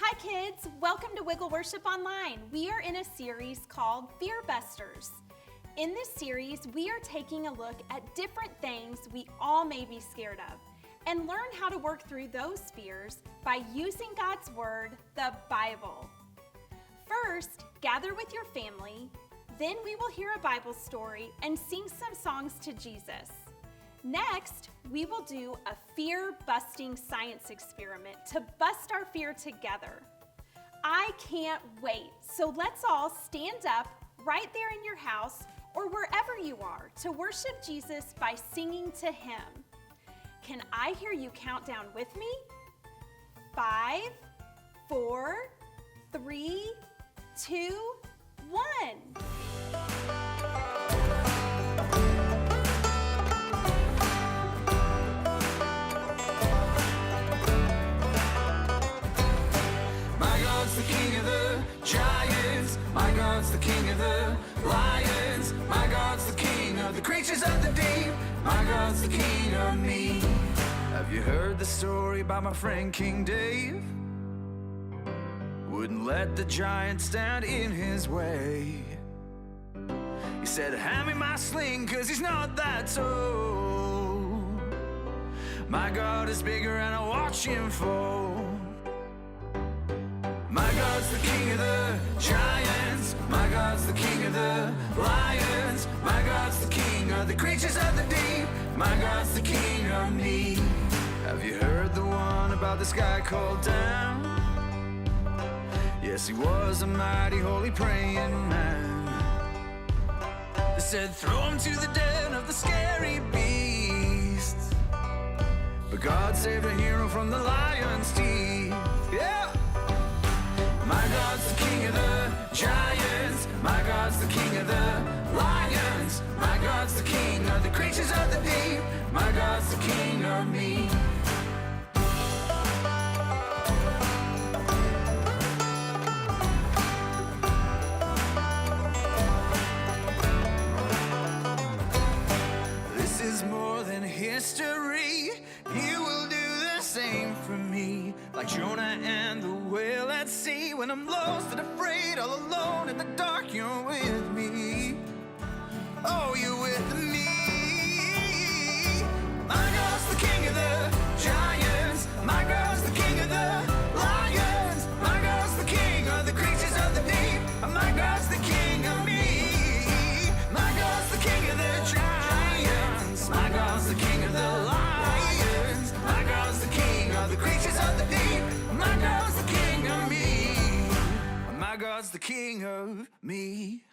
Hi kids, welcome to Wiggle Worship Online. We are in a series called FearBusters. In this series, we are taking a look at different things we all may be scared of and learn how to work through those fears by using God's Word, the Bible. First, gather with your family, then we will hear a Bible story and sing some songs to Jesus. Next, we will do a fear-busting science experiment to bust our fear together. I can't wait, so let's all stand up right there in your house or wherever you are to worship Jesus by singing to Him. Can I hear you count down with me? 5, 4, 3, 2, 1. The king of the giants, my God's the king of the lions, my God's the king of the creatures of the deep, my God's the king of me. Have you heard the story about my friend King Dave? Wouldn't let the giant stand in his way. He said, hand me my sling, cause he's not that tall. My God is bigger and I watch him fall. My God's the king of the giants, my God's the king of the lions, my God's the king of the creatures of the deep, my God's the king of me. Have you heard the one about this guy called Dan? Yes, he was a mighty holy praying man. They said throw him to the den of the scary beasts, but God saved a hero from the lion's teeth. Yeah! My God's the king of the giants, my God's the king of the lions, my God's the king of the creatures of the deep, my God's the king of me. This is more than history, you will do the same for me. Like Jonah and the whale at sea, when I'm lost and afraid, all alone in the dark, you're with me. Oh, you're with me. My God's the king of the giants, my God's the king of the lions, my God's the king of the creatures of the deep, my God's the king of me. My God's the king of the giants, my God's the king of the lions, my God's the king of the creatures of the deep, my God's the king of me. My God's the king of me.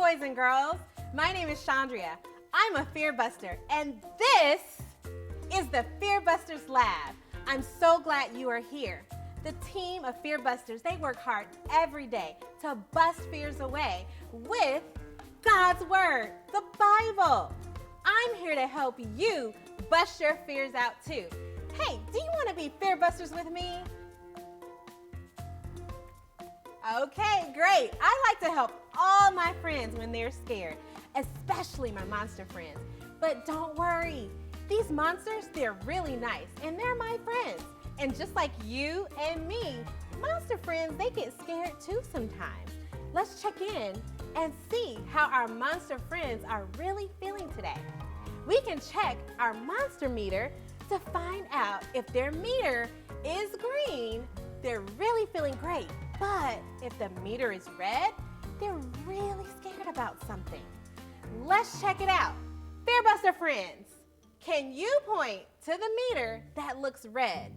boys and girls. My name is Chandria. I'm a FearBuster, and this is the FearBusters Lab. I'm so glad you are here. The team of FearBusters, they work hard every day to bust fears away with God's Word, the Bible. I'm here to help you bust your fears out too. Hey, do you want to be FearBusters with me? Okay, great. I like to help all my friends when they're scared, especially my monster friends. But don't worry, these monsters, they're really nice and they're my friends. And just like you and me, monster friends, they get scared too sometimes. Let's check in and see how our monster friends are really feeling today. We can check our monster meter to find out if their meter is green, they're really feeling great. But if the meter is red, they're really scared about something. Let's check it out. FearBuster friends, can you point to the meter that looks red?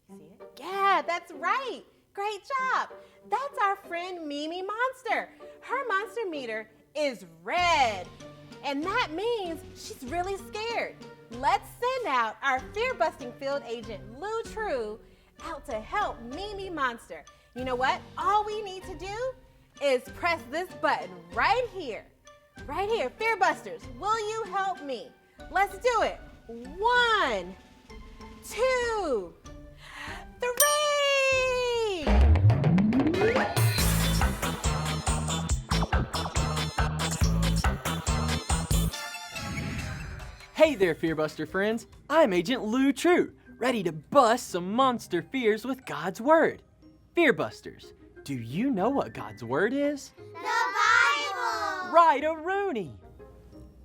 See it? Yeah, that's right. Great job. That's our friend Mimi Monster. Her monster meter is red. And that means she's really scared. Let's send out our fear-busting field agent, Lou True, out to help Mimi Monster. You know what? All we need to do is press this button right here. Right here. FearBusters, will you help me? Let's do it. 1, 2, 3! Hey there, FearBuster friends. I'm Agent Lou True, ready to bust some monster fears with God's Word. FearBusters, do you know what God's Word is? The Bible! Right-a-rooney!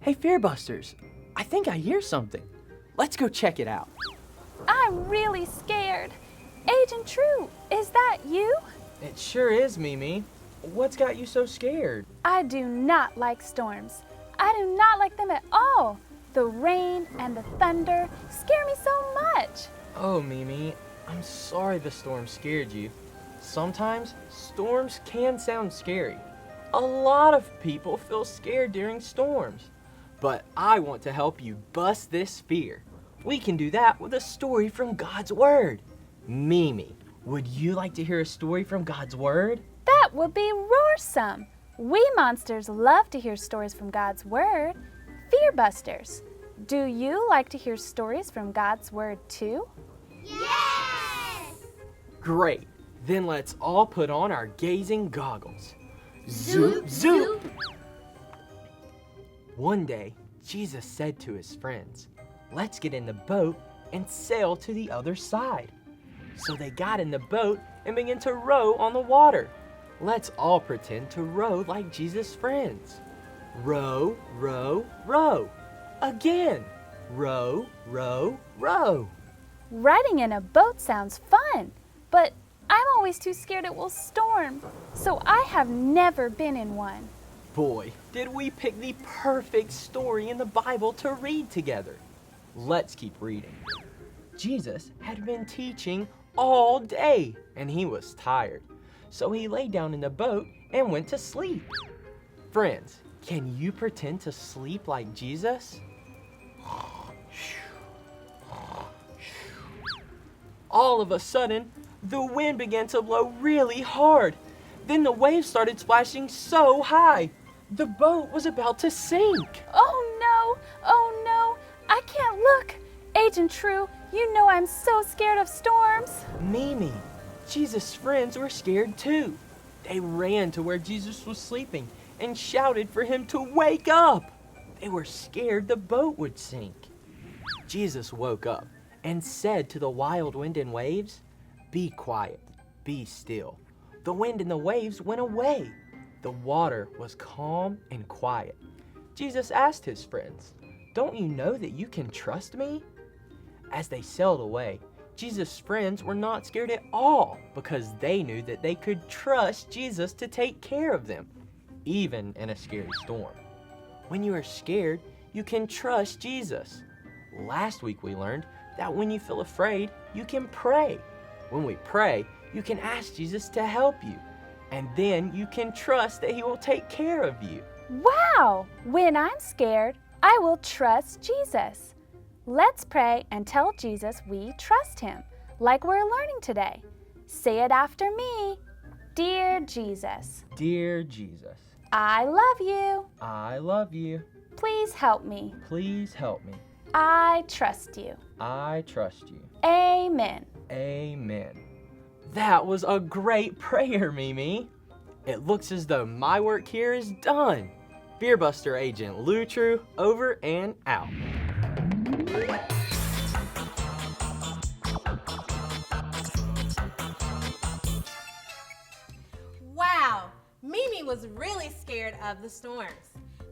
Hey, FearBusters, I think I hear something. Let's go check it out. I'm really scared. Agent True, is that you? It sure is, Mimi. What's got you so scared? I do not like storms. I do not like them at all. The rain and the thunder scare me so much. Oh, Mimi, I'm sorry the storm scared you. Sometimes storms can sound scary. A lot of people feel scared during storms. But I want to help you bust this fear. We can do that with a story from God's Word. Mimi, would you like to hear a story from God's Word? That would be roarsome. We monsters love to hear stories from God's Word. FearBusters, do you like to hear stories from God's Word too? Yes! Great. Then let's all put on our gazing goggles. Zoop, zoop! One day, Jesus said to his friends, "Let's get in the boat and sail to the other side." So they got in the boat and began to row on the water. Let's all pretend to row like Jesus' friends. Row, row, row. Again. Row, row, row. Riding in a boat sounds fun, but I'm always too scared it will storm, so I have never been in one. Boy, did we pick the perfect story in the Bible to read together. Let's keep reading. Jesus had been teaching all day, and he was tired. So he lay down in the boat and went to sleep. Friends, can you pretend to sleep like Jesus? All of a sudden, the wind began to blow really hard. Then the waves started splashing so high. The boat was about to sink. Oh no, I can't look. Agent True, you know I'm so scared of storms. Mimi, Jesus' friends were scared too. They ran to where Jesus was sleeping and shouted for him to wake up. They were scared the boat would sink. Jesus woke up and said to the wild wind and waves, "Be quiet, be still." The wind and the waves went away. The water was calm and quiet. Jesus asked his friends, "Don't you know that you can trust me?" As they sailed away, Jesus' friends were not scared at all because they knew that they could trust Jesus to take care of them, even in a scary storm. When you are scared, you can trust Jesus. Last week we learned that when you feel afraid, you can pray. When we pray, you can ask Jesus to help you. And then you can trust that He will take care of you. Wow! When I'm scared, I will trust Jesus. Let's pray and tell Jesus we trust Him, like we're learning today. Say it after me. Dear Jesus, Dear Jesus, I love you. I love you. Please help me. Please help me. I trust you. I trust you. Amen. Amen. That was a great prayer, Mimi. It looks as though my work here is done. FearBuster Agent Lou True, over and out. Wow, Mimi was really scared of the storms.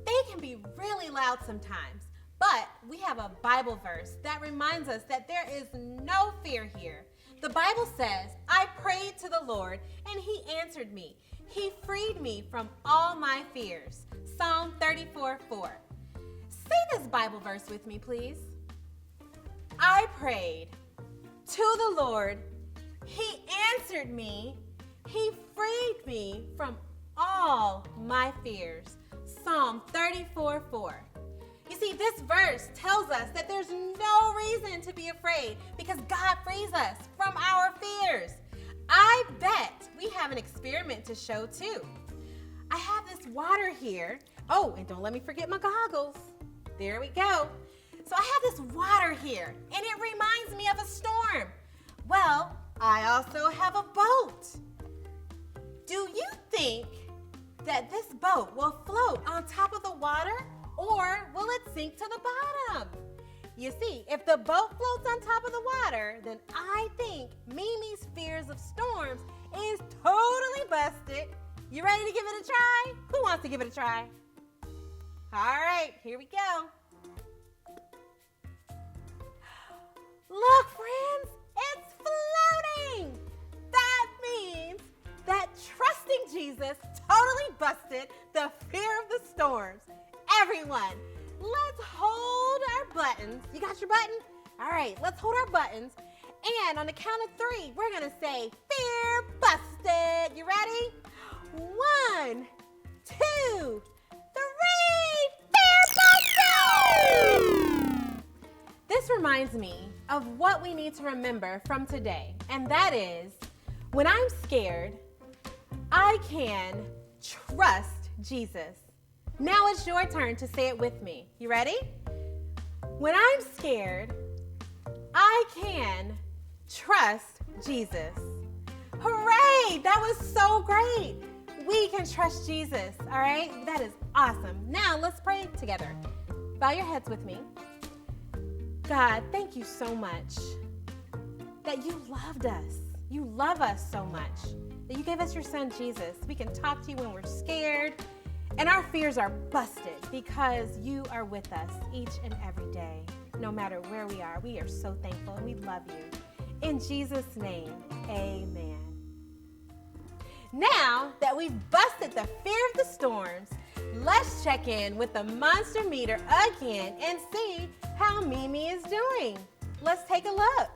They can be really loud sometimes, but we have a Bible verse that reminds us that there is no fear here. The Bible says, I prayed to the Lord and He answered me. He freed me from all my fears. Psalm 34:4. Say this Bible verse with me, please. I prayed to the Lord. He answered me. He freed me from all my fears. Psalm 34:4. You see, this verse tells us that there's no reason to be afraid because God frees us from our fears. I bet we have an experiment to show too. I have this water here. Oh, and don't let me forget my goggles. There we go. So I have this water here, and it reminds me of a storm. Well, I also have a boat. Do you think that this boat will float on top of the water, or will it sink to the bottom? You see, if the boat floats on top of the water, then I think Mimi's fears of storms is totally busted. You ready to give it a try? Who wants to give it a try? All right, here we go. Look, friends, it's floating. That means that trusting Jesus totally busted the fear of the storms. Everyone, let's hold our buttons. You got your button? All right, let's hold our buttons. And on the count of 3, we're going to say, Fear busted. You ready? 1, 2, 3. Fear busted! This reminds me of what we need to remember from today. And that is, when I'm scared, I can trust Jesus. Now it's your turn to say it with me. You ready? When I'm scared, I can trust Jesus. Hooray! That was so great. We can trust Jesus, all right? That is awesome. Now let's pray together. Bow your heads with me. God, thank you so much that you loved us. You love us so much that you gave us your son, Jesus. We can talk to you when we're scared. And our fears are busted because you are with us each and every day. No matter where we are so thankful and we love you. In Jesus' name, amen. Now that we've busted the fear of the storms, let's check in with the monster meter again and see how Mimi is doing. Let's take a look.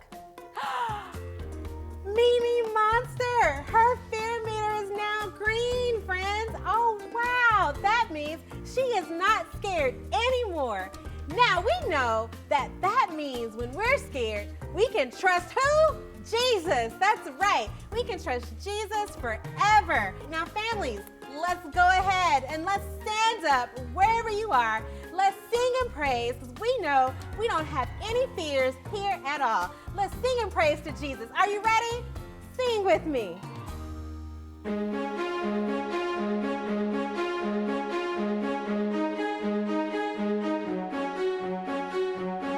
Mimi Monster, her fear meter is now green, friends. Oh, wow, that means she is not scared anymore. Now we know that means when we're scared, we can trust who? Jesus, that's right. We can trust Jesus forever. Now families, let's go ahead and let's stand up wherever you are. Let's sing and praise because we know we don't have any fears here at all. Let's sing and praise to Jesus. Are you ready? Sing with me.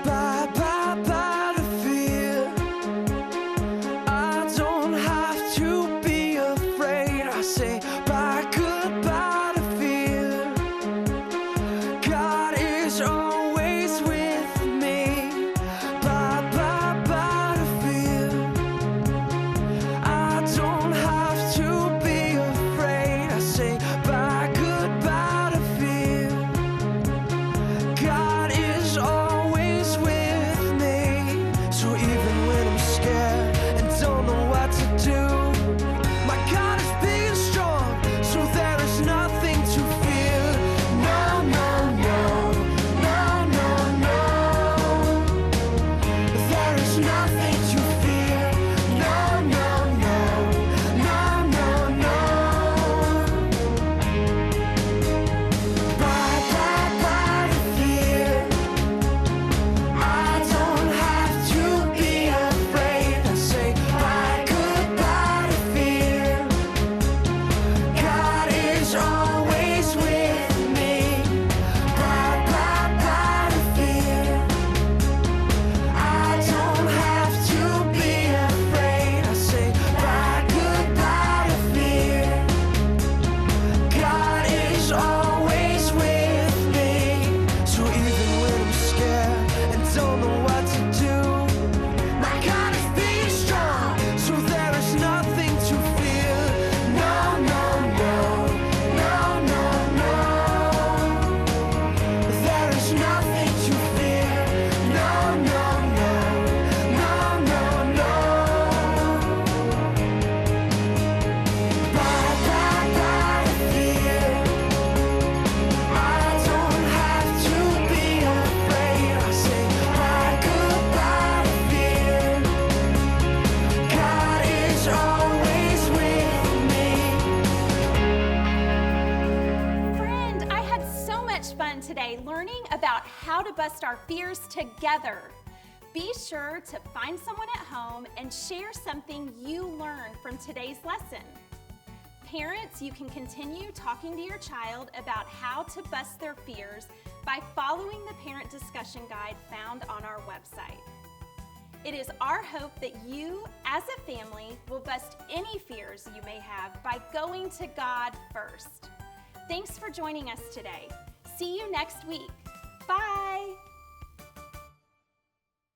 Bye to fear. I don't have to be afraid. I say goodbye to fear. God is always with me. Bye to fear. I don't have to be afraid. learning about how to bust our fears together. Be sure to find someone at home and share something you learned from today's lesson. Parents, you can continue talking to your child about how to bust their fears by following the parent discussion guide found on our website. It is our hope that you, as a family, will bust any fears you may have by going to God first. Thanks for joining us today. See you next week. Bye.